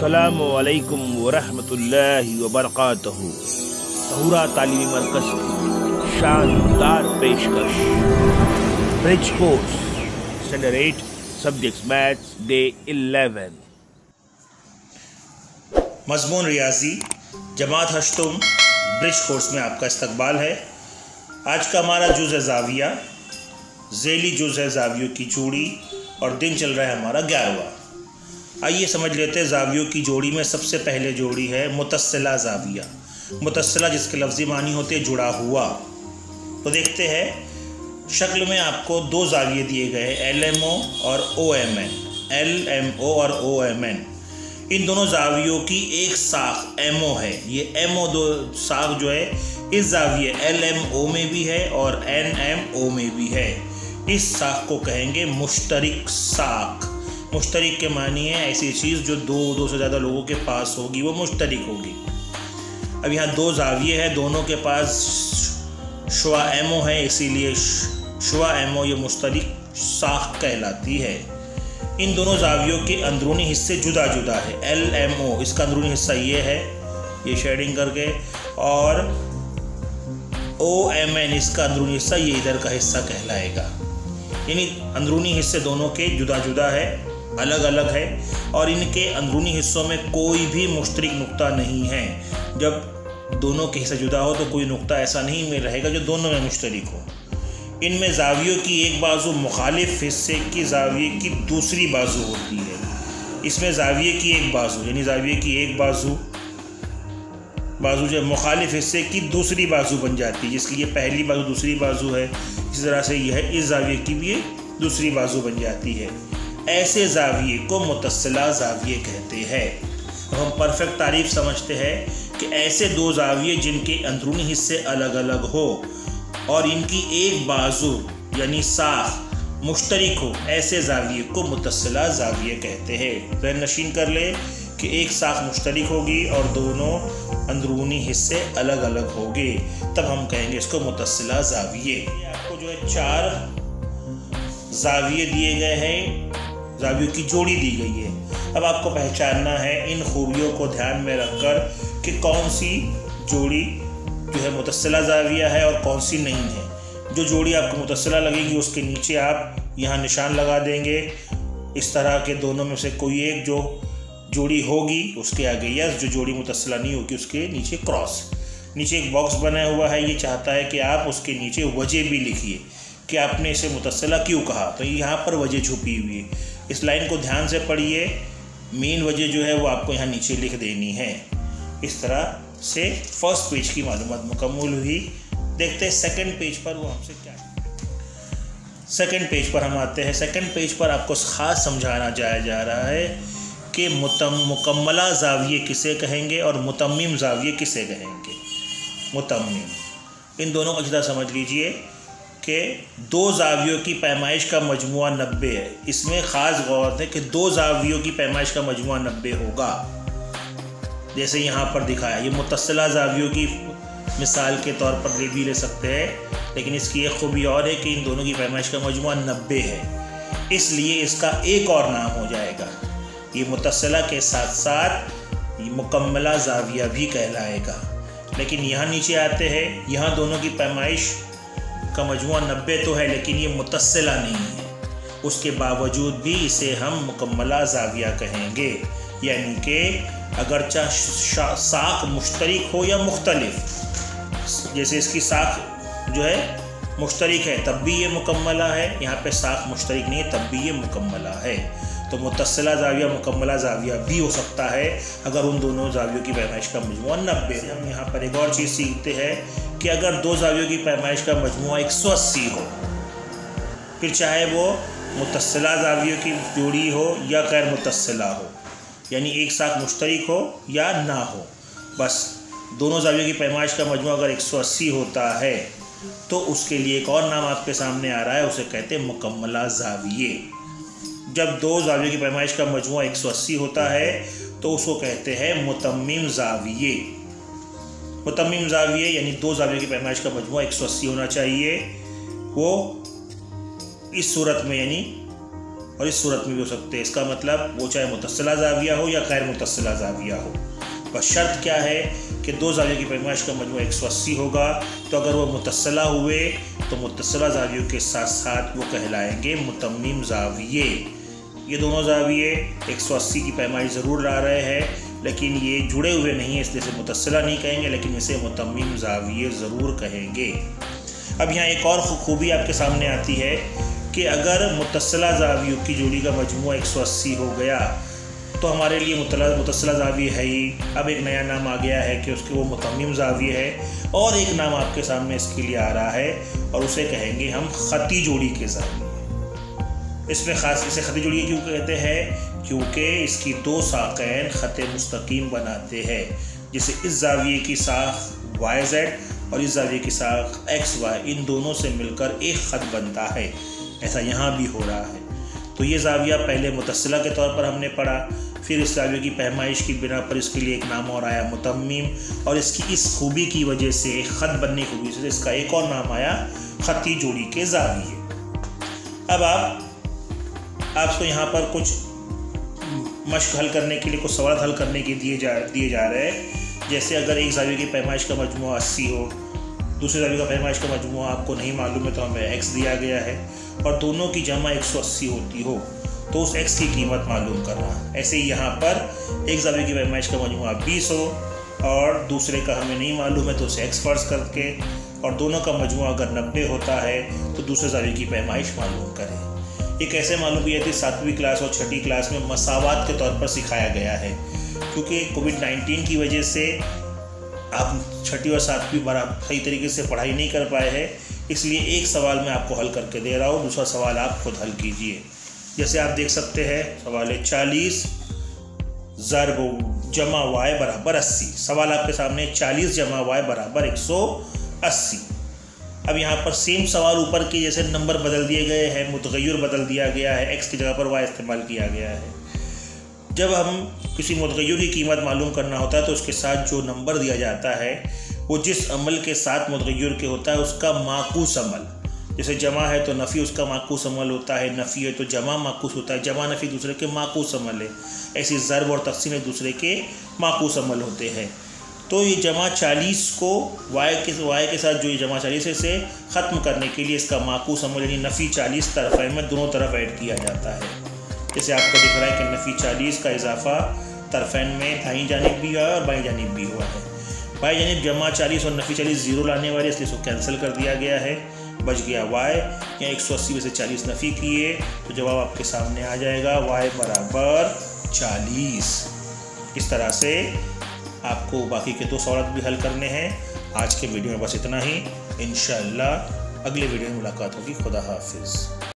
अस्सलामु अलैकुम वरहमतुल्लाहि वबरकातुहू। सहूरा तालीमी मरकज़ की शानदार पेशकश bridge course standard 8 subjects maths day 11। मज़मून रियाजी जमात हश्तुम ब्रिज कोर्स में आपका इस्तकबाल है। आज का हमारा जुज़ ज़ाविया ज़ेली जुज़ है ज़ावियों की जोड़ी और दिन चल रहा है हमारा 11वां। आइए समझ लेते हैं ज़ावियों की जोड़ी में सबसे पहले जोड़ी है मुतस्सिला ज़ाविया। मुतस्सिला जिसके लफ्ज़ी मानी होते हैं जुड़ा हुआ। तो देखते हैं शक्ल में आपको दो ज़ाविये दिए गए LMO और OMN। LMO और OMN इन दोनों ज़ावियों की एक साख MO है। ये MO दो साख जो है इस ज़ाविये LMO में भी है और NMO में भी है। इस साख को कहेंगे मुश्तरिक साख। मुश्तरिक के मानी है ऐसी चीज़ जो दो से ज़्यादा लोगों के पास होगी, वो मुश्तरिक होगी। अब यहाँ दो ज़ाविये हैं, दोनों के पास शुआ MO है, इसीलिए शुआ MO ये मुश्तरिक साख कहलाती है। इन दोनों ज़ावियों के अंदरूनी हिस्से जुदा जुदा है। LMO इसका अंदरूनी हिस्सा ये है, ये शेडिंग करके, और OMN इसका अंदरूनी हिस्सा ये इधर का हिस्सा कहलाएगा। यानी अंदरूनी हिस्से दोनों के जुदा जुदा है, अलग अलग है, और इनके अंदरूनी हिस्सों में कोई भी मुश्तरिक नुक्ता नहीं है। जब दोनों के हिस्से जुदा हो तो कोई नुक्ता ऐसा नहीं में रहेगा जो दोनों में मुश्तरिक हो। इनमें ज़ावियों की एक बाजू मुखालिफ हिस्से की ज़ाविये की दूसरी बाजू होती है। इसमें ज़ाविये की एक बाजू यानी ज़ाविये की एक बाजू जो मुखालिफ हिस्से की दूसरी बाजू बन जाती है, जिसकी ये पहली बाजू दूसरी बाजू है। इसी तरह से यह इस ज़ाविये की भी दूसरी बाजू बन जाती है। ऐसे ज़ाविये को मुतस्सिला ज़ाविये कहते हैं। हम परफेक्ट तारीफ समझते हैं कि ऐसे दो ज़ाविये जिनके अंदरूनी हिस्से अलग अलग हो और इनकी एक बाजू यानी साख मुश्तरिक हो, ऐसे ज़ाविये को मुतस्सिला ज़ाविये कहते हैं। ज़हन नशीन कर ले कि एक साख मुश्तरिक होगी और दोनों अंदरूनी हिस्से अलग अलग होंगे, तब हम कहेंगे इसको मुतस्सिला ज़ाविये। आपको जो है 4 ज़ाविये दिए गए हैं, ज़ावियों की जोड़ी दी गई है। अब आपको पहचानना है इन खूबियों को ध्यान में रखकर कि कौन सी जोड़ी जो है मुतस्सिला ज़ाविया है और कौन सी नहीं है। जो जोड़ी आपको मुतस्सिला लगेगी उसके नीचे आप यहाँ निशान लगा देंगे। इस तरह के दोनों में से कोई एक जो जोड़ी होगी उसके आगे यस, जो जोड़ी मुतस्सिला नहीं होगी उसके नीचे क्रॉस। नीचे एक बॉक्स बना हुआ है, ये चाहता है कि आप उसके नीचे वजह भी लिखिए कि आपने इसे मुतस्सिला क्यों कहा। तो यहाँ पर वजह छुपी हुई है, इस लाइन को ध्यान से पढ़िए। मेन वजह जो है वो आपको यहाँ नीचे लिख देनी है। इस तरह से फर्स्ट पेज की मालूमात मुकम्मल हुई। देखते हैं सेकंड पेज पर वो हमसे क्या है। सेकंड पेज पर हम आते हैं। सेकंड पेज पर आपको ख़ास समझाना जा रहा है कि मुकम्मला ज़ाविये किसे कहेंगे और मुतम्मिम ज़ाविये किसे कहेंगे। मुतम्मिम इन दोनों को अच्छी समझ लीजिए कि दो ज़ावियों की पैमाइश का मजमुआ 90 है। इसमें ख़ास गौर है कि दो ज़ावियों की पैमाइश का मजमुआ 90 होगा, जैसे यहाँ पर दिखाया। ये मुतस्सिला ज़ावियों की मिसाल के तौर पर भी ले सकते हैं, लेकिन इसकी एक खूबी और है कि इन दोनों की पैमाइश का मजमुआ 90 है, इसलिए इसका एक और नाम हो जाएगा। ये मुतस्सिला के साथ साथ ये मुकम्मला ज़ाविया भी कहलाएगा। लेकिन यहाँ नीचे आते हैं, यहाँ दोनों की पैमाइश का मजमुआ 90 तो है, लेकिन ये मुतस्सिला नहीं है। उसके बावजूद भी इसे हम मुकम्मला ज़ाविया कहेंगे। यानी कि अगरचा साख मुश्तरिक हो या मुख्तलिफ, जैसे इसकी साख जो है मुश्तरिक है तब भी ये मुकम्मला है, यहाँ पे साख मुश्तरिक नहीं है तब भी ये मुकम्मला है। तो मुतस्सिला ज़ाविया मुकम्मला ज़ाविया भी हो सकता है अगर उन दोनों ज़ावियों की पैमाइश का मजमुआ 90 है। हम यहाँ पर एक और चीज़ सीखते हैं कि अगर दो ज़ावियों की पैमाइश का मजमुआ 180 हो, फिर चाहे वो मुतस्सिला ज़ावियों की जोड़ी हो या गैर मुतस्सिला हो, यानी एक साथ मुश्तरिक हो या ना हो, बस दोनों ज़ावियों की पैमाइश का मजमुआ अगर 180 होता है तो उसके लिए एक और नाम आपके सामने आ रहा है, उसे कहते हैं मुकम्मला ज़ाविये। जब दो ज़ावियों की पैमाइश का मजमुआ 180 होता है तो उसको कहते हैं मुतम्मिम ज़ाविये। मुतम्मिम ज़ाविये यानी दो ज़ावियों की पैमाइश का मजमुआ 180 होना चाहिए। वो इस सूरत में यानी और इस सूरत में भी हो सकते हैं। इसका मतलब वो चाहे मुतस्सिला ज़ाविया हो या गैर मुतस्सिला ज़ाविया हो, बस शर्त क्या है कि दो ज़ावियों की पैमाइश का मजमू 180 होगा। तो अगर वो मुतस्सिला हुए तो मुतस्सिला ज़ावियों के साथ साथ वो कहलाएंगे मुतम्मिम ज़ाविये। ये दोनों ज़ाविये 180 की पैमाइश ज़रूर ला रहे हैं, लेकिन ये जुड़े हुए नहीं है, इसलिए इसे मुतस्सिला नहीं कहेंगे, लेकिन इसे मुतम्मिम ज़ाविये ज़रूर कहेंगे। अब यहाँ एक और खूबी आपके सामने आती है कि अगर मुतस्सिला ज़ावियों की जोड़ी का मजमू 180 हो गया तो हमारे लिए मुतस्सिला ज़ाविये है ही। अब एक नया नाम आ गया है कि उसके वो मुतम्मिम ज़ाविये है, और एक नाम आपके सामने इसके लिए आ रहा है और उसे कहेंगे हम ख़ती जोड़ी के ज़ाविये। इसमें ख़ास इसे ख़ती जोड़ी क्यों कहते हैं? क्योंकि इसकी दो साक़ैन ख़त मुस्तकीम बनाते हैं, जिसे इस ज़ाविये की साख YZ और इस ज़ाविये की साख XY, इन दोनों से मिलकर एक ख़त बनता है। ऐसा यहाँ भी हो रहा है। तो ये ज़ाविया पहले मुतस्सिला के तौर पर हमने पढ़ा, फिर इस ज़ाविये की पैमाइश की बिना पर इसके लिए एक नाम और आया मुतम्मिम, और इसकी इस खूबी की वजह से, ख़त बनने की खूबी से इसका एक और नाम आया ख़ती जोड़ी के ज़ाविये। अब आपको यहाँ पर कुछ मश्क हल करने के लिए, कुछ सवाल हल करने के दिए जा रहे हैं। जैसे अगर एक ज़ाविये की पैमाइश का मजमू 80 हो, दूसरे ज़ाविये का पैमाइश का मजमू आपको नहीं मालूम है तो हमें x दिया गया है, और दोनों की जमा 180 होती हो तो उस x की कीमत मालूम करना। ऐसे ही यहाँ पर एक ज़ाविये की पैमाइश का मजमू 20 हो और दूसरे का हमें नहीं मालूम है तो उसे x फ़र्ज़ करके, और दोनों का मजमू अगर 90 होता है तो दूसरे ज़ाविये की पैमाइश मालूम करें। ये कैसे मालूम किया थी? 7वीं क्लास और 6ठी क्लास में मसावात के तौर पर सिखाया गया है। क्योंकि कोविड-19 की वजह से आप 6ठी और 7वीं बराबर सही तरीके से पढ़ाई नहीं कर पाए हैं, इसलिए एक सवाल मैं आपको हल करके दे रहा हूँ, दूसरा सवाल आप खुद हल कीजिए। जैसे आप देख सकते हैं सवाल है 40 ज़रब जमा y बराबर 80। सवाल आपके सामने 40 जमा y बराबर 180। अब यहाँ पर सेम सवाल ऊपर के जैसे नंबर बदल दिए गए हैं, मुतग़य्यर बदल दिया गया है, x की जगह पर y इस्तेमाल किया गया है। जब हम किसी मुतग़य्यर की कीमत मालूम करना होता है तो उसके साथ जो नंबर दिया जाता है वो जिस अमल के साथ मुतग़य्यर के होता है उसका माकूस अमल। जैसे जमा है तो नफ़ी उसका माकूस अमल होता है, नफ़ी है तो जमा माकूस होता है, जमा नफ़ी दूसरे के माकूस अमल है। ऐसे ज़रब और तक़सीम एक दूसरे के माकूस अमल होते हैं। तो ये जमा 40 को y के साथ जो ये जमा 40 है इसे ख़त्म करने के लिए इसका माकूस अमल यानी नफ़ी 40 तरफ़ैन में दोनों तरफ ऐड किया जाता है। जैसे आपको दिख रहा है कि नफ़ी 40 का इजाफा तरफ़ैन में दाईं जानिब भी हुआ है और बाईं जानिब भी हुआ है। बाईं जानिब जमा 40 और नफ़ी 40 0 लाने वाले, इसलिए इसको कैंसिल कर दिया गया है, बच गया y। यहाँ 180 में से 40 नफ़ी किए तो जवाब आपके सामने आ जाएगा y बराबर 40। इस तरह से आपको बाकी के 2 सवाल भी हल करने हैं। आज के वीडियो में बस इतना ही। इंशाअल्लाह अगले वीडियो में मुलाकात होगी। खुदा हाफिज़।